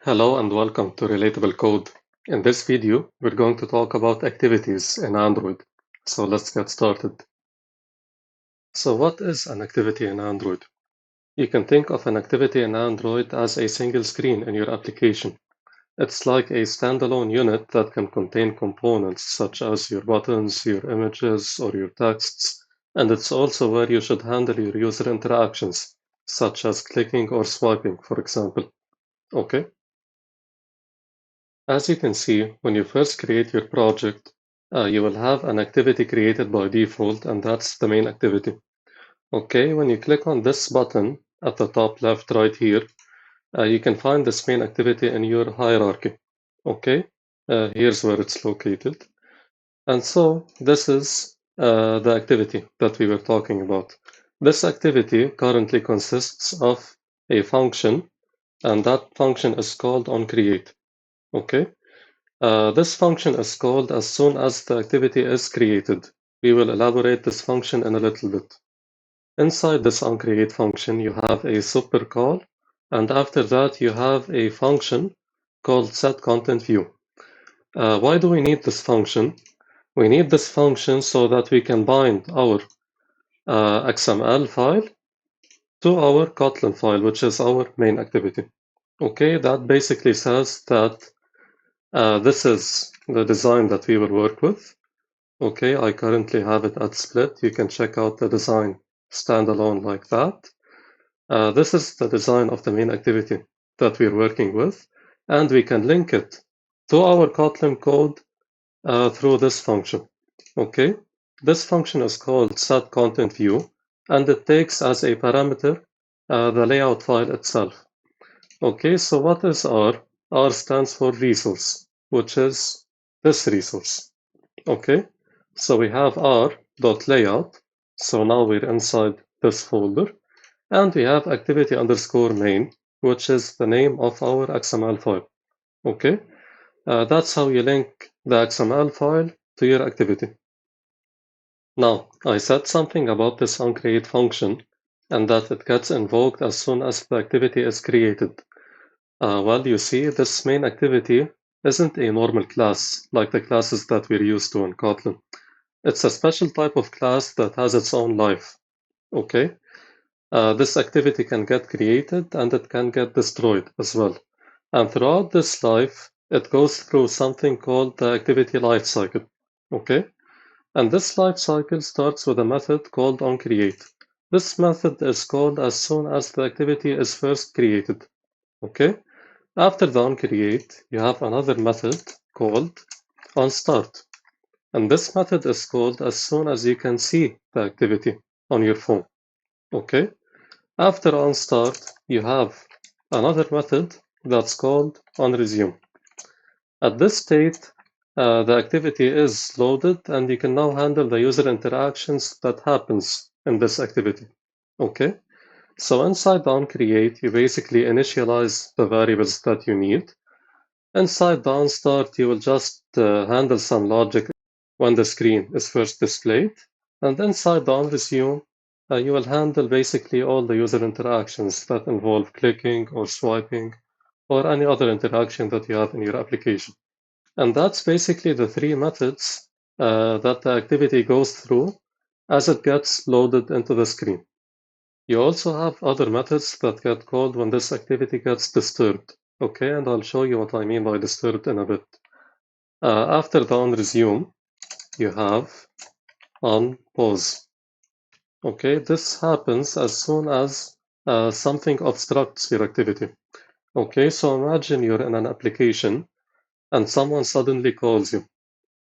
Hello and welcome to Relatable Code. In this video, we're going to talk about activities in Android. So let's get started. So what is an activity in Android? You can think of an activity in Android as a single screen in your application. It's like a standalone unit that can contain components such as your buttons, your images, or your texts, and it's also where you should handle your user interactions, such as clicking or swiping, for example. Okay? As you can see, when you first create your project, you will have an activity created by default, and that's the main activity. Okay, when you click on this button at the top left right here, you can find this main activity in your hierarchy. Okay, here's where it's located. And so this is the activity that we were talking about. This activity currently consists of a function, and that function is called onCreate. Okay. This function is called as soon as the activity is created. We will elaborate this function in a little bit. Inside this onCreate function, you have a super call, and after that, you have a function called setContentView. Why do we need this function? We need this function so that we can bind our XML file to our Kotlin file, which is our main activity. Okay, that basically says that this is the design that we will work with. Okay, I currently have it at split. You can check out the design standalone like that. This is the design of the main activity that we're working with, and we can link it to our Kotlin code through this function. Okay, this function is called setContentView, and it takes as a parameter the layout file itself. Okay, so what is R? R stands for resource, which is this resource. Okay, so we have r.layout. So now we're inside this folder, and we have activity underscore main, which is the name of our XML file. Okay, that's how you link the XML file to your activity. Now, I said something about this onCreate function and that it gets invoked as soon as the activity is created. Well, you see, this main activity isn't a normal class like the classes that we're used to in Kotlin. It's a special type of class that has its own life. Okay, this activity can get created and it can get destroyed as well. And throughout this life, it goes through something called the activity lifecycle. Okay, and this lifecycle starts with a method called onCreate. This method is called as soon as the activity is first created. Okay, after the onCreate, you have another method called onStart. And this method is called as soon as you can see the activity on your phone. Okay. After onStart, you have another method that's called onResume. At this state, the activity is loaded and you can now handle the user interactions that happens in this activity. Okay. So inside the onCreate, you basically initialize the variables that you need. Inside the onStart, you will just handle some logic when the screen is first displayed. And inside the onResume, you will handle basically all the user interactions that involve clicking or swiping or any other interaction that you have in your application. And that's basically the three methods that the activity goes through as it gets loaded into the screen. You also have other methods that get called when this activity gets disturbed. Okay, and I'll show you what I mean by disturbed in a bit. After the onResume, you have onPause. Okay, this happens as soon as something obstructs your activity. Okay, so imagine you're in an application and someone suddenly calls you.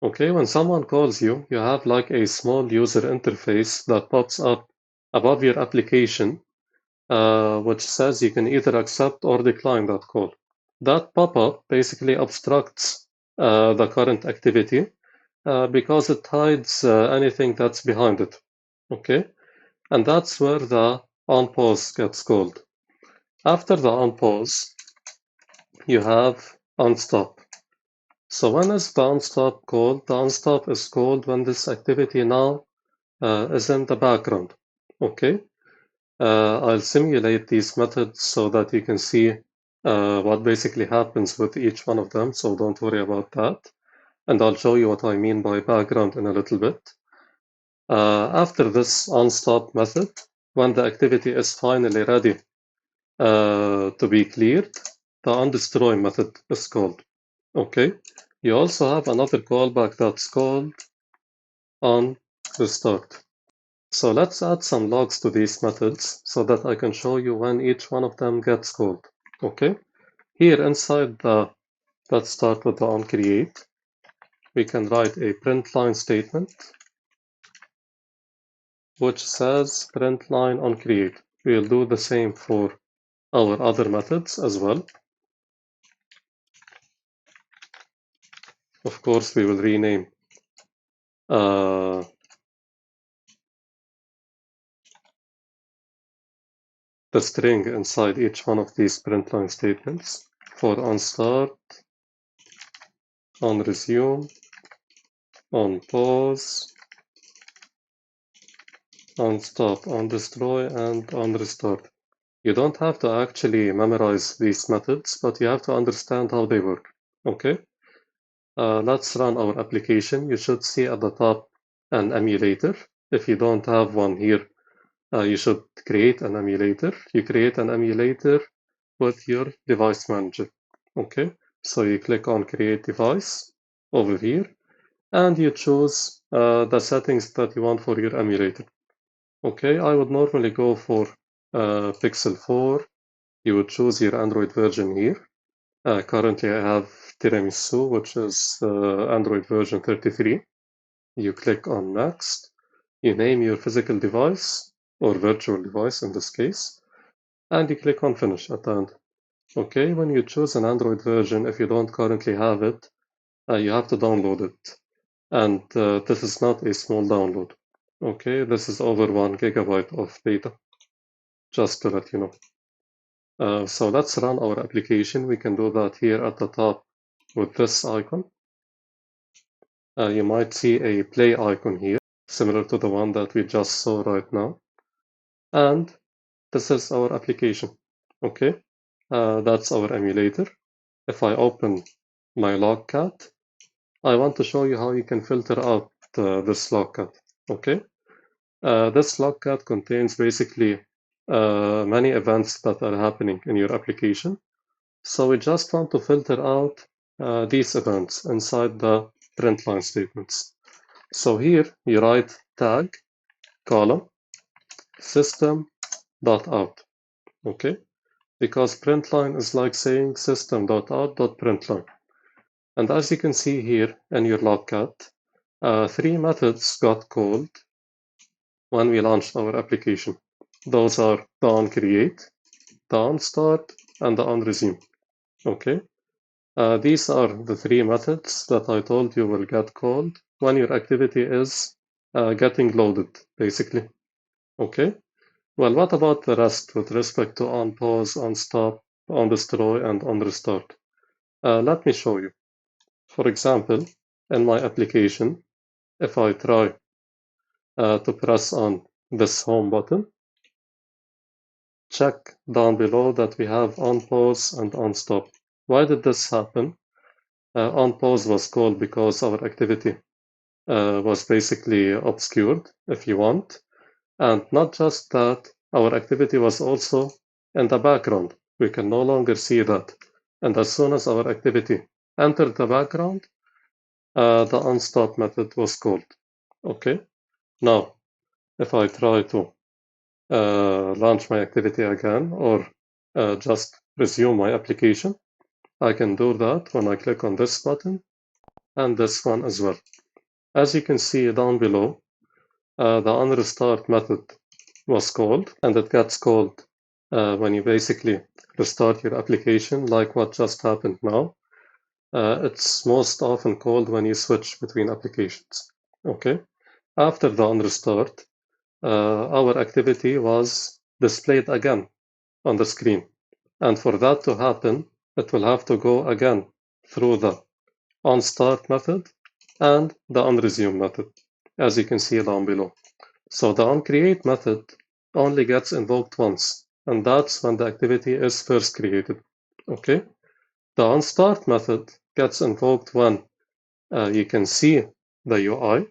Okay, when someone calls you, you have like a small user interface that pops up above your application, which says you can either accept or decline that call. That pop-up basically obstructs the current activity because it hides anything that's behind it. Okay, and that's where the onPause gets called. After the onPause, you have onStop. So when is the onStop called? The onStop is called when this activity now is in the background. Okay, I'll simulate these methods so that you can see what basically happens with each one of them, so don't worry about that. And I'll show you what I mean by background in a little bit. After this onStop method, when the activity is finally ready to be cleared, the onDestroy method is called. Okay. You also have another callback that's called onRestart. So let's add some logs to these methods so that I can show you when each one of them gets called. Okay. Here inside let's start with the onCreate. We can write a print line statement which says print line onCreate. We'll do the same for our other methods as well. Of course, we will rename the string inside each one of these print line statements. For onStart, onResume, onPause, onStop, onDestroy, and onRestart. You don't have to actually memorize these methods, but you have to understand how they work. Okay? Let's run our application. You should see at the top an emulator. If you don't have one here, you should create an emulator. You create an emulator with your device manager. Okay, so you click on create device over here and you choose the settings that you want for your emulator. Okay, I would normally go for Pixel 4. You would choose your Android version here. Currently I have Tiramisu, which is Android version 33. You click on next. You name your physical device or virtual device in this case, and you click on finish at the end. Okay, when you choose an Android version, if you don't currently have it, you have to download it. And this is not a small download. Okay, this is over 1 gigabyte of data, just to let you know. So let's run our application. We can do that here at the top with this icon. You might see a play icon here, similar to the one that we just saw right now. And this is our application. Okay, that's our emulator. If I open my logcat, I want to show you how you can filter out this logcat. Okay, this logcat contains basically many events that are happening in your application. So we just want to filter out these events inside the print line statements. So here you write tag column system.out. Okay, because println is like saying system.out.println. And as you can see here in your logcat, 3 methods got called when we launched our application. Those are the onCreate, the onStart, and the onResume. Okay, these are the 3 methods that I told you will get called when your activity is getting loaded, basically. Okay, well, what about the rest with respect to onPause, onStop, onDestroy, and onRestart? Let me show you. For example, in my application, if I try to press on this home button, check down below that we have onPause and onStop. Why did this happen? OnPause was called because our activity was basically obscured, if you want. And not just that, our activity was also in the background. We can no longer see that. And as soon as our activity entered the background, the onStop method was called. Okay, now if I try to launch my activity again or just resume my application, I can do that when I click on this button and this one as well. As you can see down below, the onRestart method was called, and it gets called when you basically restart your application, like what just happened now. It's most often called when you switch between applications. Okay. After the onRestart, our activity was displayed again on the screen. And for that to happen, it will have to go again through the onStart method and the onResume method, as you can see down below. So the onCreate method only gets invoked once, and that's when the activity is first created. Okay, the onStart method gets invoked when you can see the UI,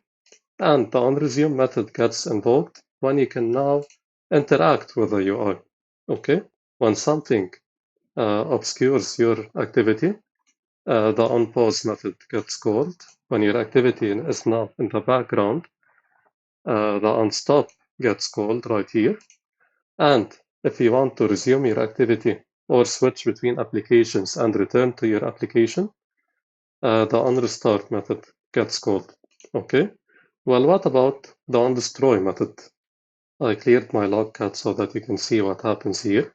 and the onResume method gets invoked when you can now interact with the UI. Okay, when something obscures your activity, the onPause method gets called. When your activity is now in the background, the onStop gets called right here. And if you want to resume your activity or switch between applications and return to your application, the onRestart method gets called. Okay, well, what about the onDestroy method? I cleared my logcat so that you can see what happens here.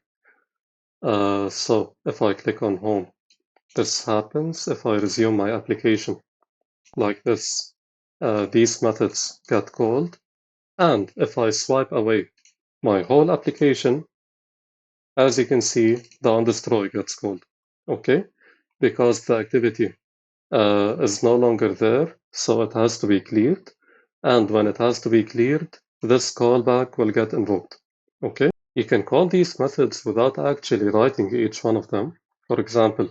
So if I click on home, this happens. If I resume my application like this, these methods get called. And if I swipe away my whole application, as you can see, the onDestroy gets called. Okay, because the activity is no longer there, so it has to be cleared. And when it has to be cleared, this callback will get invoked. Okay, you can call these methods without actually writing each one of them. For example,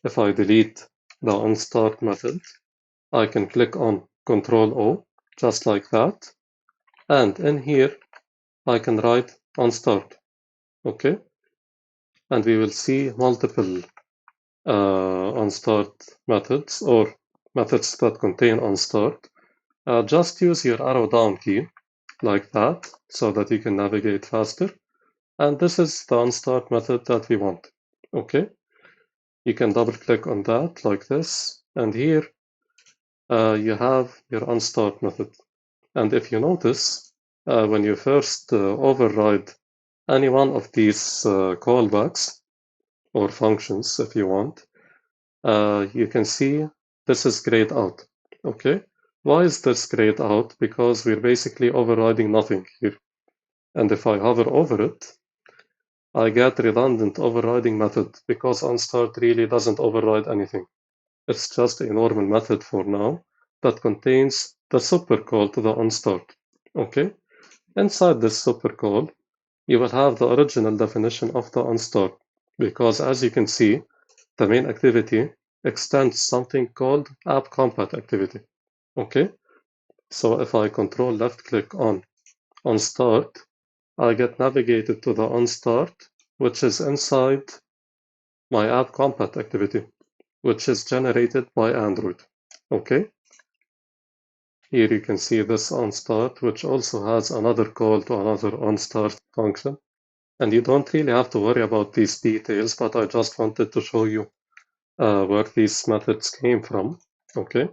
if I delete the onStart method, I can click on Ctrl O, just like that. And in here, I can write onStart. Okay, and we will see multiple onStart methods or methods that contain onStart. Just use your arrow down key like that so that you can navigate faster. And this is the onStart method that we want. Okay, you can double click on that like this. And here you have your onStart method. And if you notice, when you first override any one of these callbacks or functions, if you want, you can see this is grayed out. Okay, why is this grayed out? Because we're basically overriding nothing here. And if I hover over it, I get redundant overriding method because onStart really doesn't override anything. It's just a normal method for now that contains the supercall to the onStart. Okay, inside this supercall, you will have the original definition of the onStart because as you can see, the main activity extends something called app_compat activity. Okay, so if I control left click on onStart, I get navigated to the onStart, which is inside my app_compat activity, which is generated by Android. Okay, here you can see this onStart, which also has another call to another onStart function. And you don't really have to worry about these details, but I just wanted to show you where these methods came from. Okay,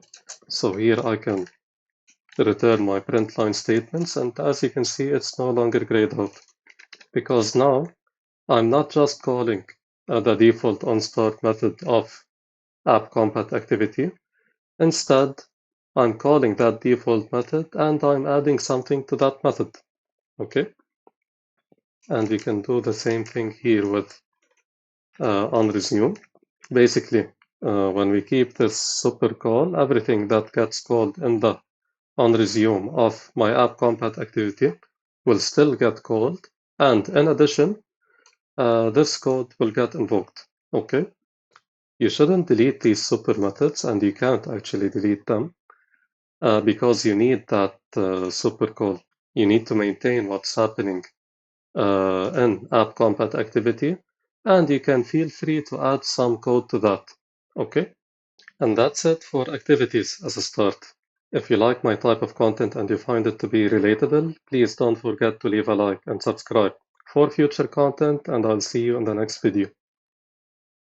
so here I can return my print line statements, and as you can see, it's no longer grayed out because now I'm not just calling the default onStart method of app_compat activity. Instead, I'm calling that default method and I'm adding something to that method. Okay, and we can do the same thing here with onResume. Basically, when we keep this super call, everything that gets called in the onResume of my app_compat activity will still get called, and in addition, this code will get invoked. Okay, you shouldn't delete these super methods, and you can't actually delete them because you need that super call. You need to maintain what's happening in app_compat activity, and you can feel free to add some code to that. Okay, and that's it for activities as a start. If you like my type of content and you find it to be relatable, please don't forget to leave a like and subscribe for future content, and I'll see you in the next video.